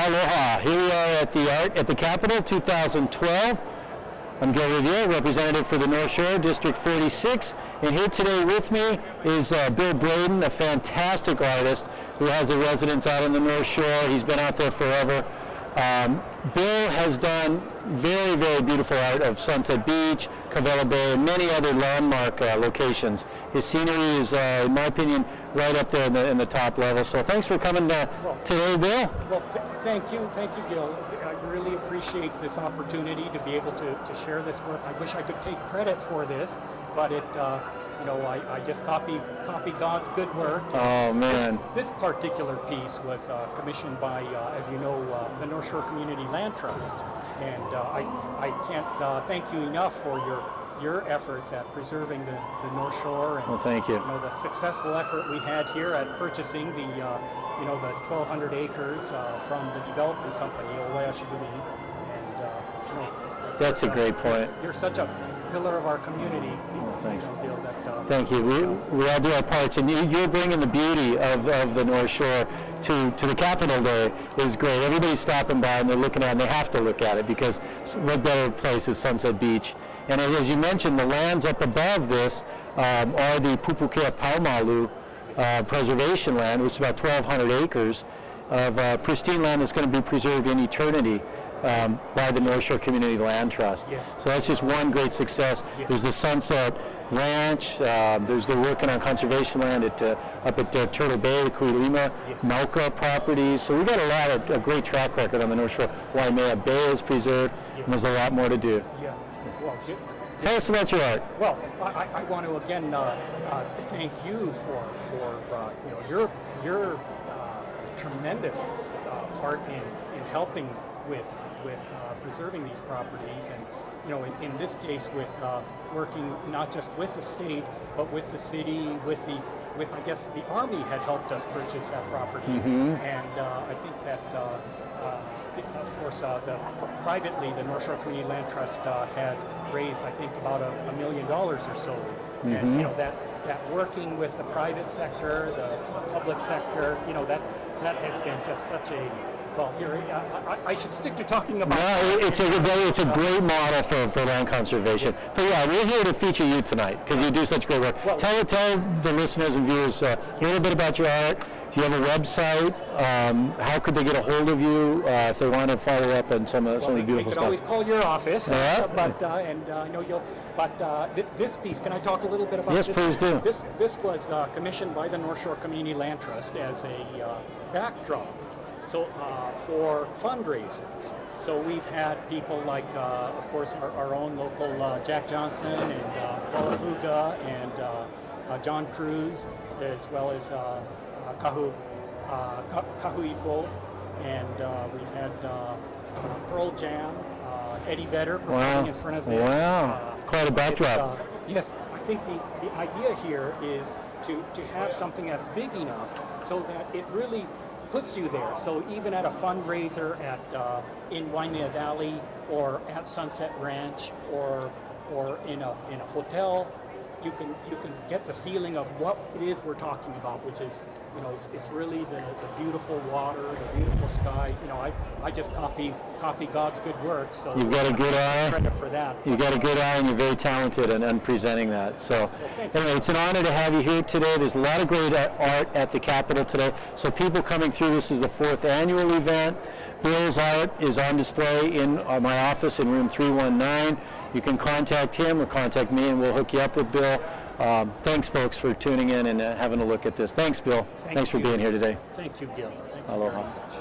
Aloha. Here we are at the Art at the Capitol 2012. I'm Gil Riviere, representative for the North Shore, District 46. And here today with me is Bill Braden, a fantastic artist who has a residence out on the North Shore. He's been out there forever. Bill has done very, very beautiful art of Sunset Beach, Cavella Bay, and many other landmark locations. His scenery is, in my opinion, right up there in the top level. So thanks for coming today, Bill. Well, thank you, Gil. I really appreciate this opportunity to be able to share this work. I wish I could take credit for this, but I just copy God's good work. Oh man! This particular piece was commissioned by, as you know, the North Shore Community Land Trust, and I can't thank you enough for your efforts at preserving the North Shore. And, well, thank you. The successful effort we had here at purchasing the 1,200 acres from the development company, Owayashigumi, and that's a great point. You're such a pillar of our community. Oh, thanks. Gil, thank you. We all do our parts, and you're bringing the beauty of the North Shore to the Capitol there is great. Everybody's stopping by and they're looking at it, and they have to look at it because what better place is Sunset Beach? And as you mentioned, the lands up above this are the Pupukea Paumalu preservation land, which is about 1,200 acres of pristine land that's going to be preserved in eternity by the North Shore Community Land Trust. Yes. So that's just one great success. Yes. There's the Sunset Ranch. They're working on conservation land up at Turtle Bay, the Kuilima, yes. Nauka properties. So we've got a great track record on the North Shore. Waimea Bay is preserved, yes. And there's a lot more to do. Yeah. Well, tell us about your art. Well, I want to again thank you for your tremendous part in helping with preserving these properties, and in this case with working not just with the state but with the city, with I guess the Army had helped us purchase that property, mm-hmm. And I think that of course privately the North Shore Community Land Trust had raised I think about $1 million or so, mm-hmm. And that working with the private sector, the public sector, that has been just such a well, here I should stick to talking about. No, it's a great model for land conservation. Yes. But yeah, we're here to feature you tonight because you do such great work. Well, tell the listeners and viewers a little bit about your art. Do you have a website? How could they get a hold of you if they want to follow up on some of the beautiful stuff? They can always call your office. Yeah. But I know you'll. But this piece, can I talk a little bit about? Yes, this? Please do. This was commissioned by the North Shore Community Land Trust as a backdrop. So for fundraisers, so we've had people like, of course, our own local Jack Johnson and Paula Fuga and John Cruz, as well as Kahuipo, and we've had Pearl Jam, Eddie Vedder performing in front of this. Wow, quite a backdrop. Yes, I think the idea here is to have something that's big enough so that it really puts you there. So even at a fundraiser in Waimea Valley or at Sunset Ranch or in a hotel, you can get the feeling of what it is we're talking about, which is it's really the beautiful water, the beautiful sky. I just copy God's good work. So you've got a good eye. Credit for that. You've got a good eye, and you're very talented in presenting that. So anyway, it's an honor to have you here today. There's a lot of great art at the Capitol today. So people coming through, this is the 4th annual event. Bill's art is on display in my office in room 319. You can contact him or contact me, and we'll hook you up with Bill. Thanks, folks, for tuning in and having a look at this. Thanks, Bill. Thanks for being here today. Thank you, Gil. Thank you Aloha. very much.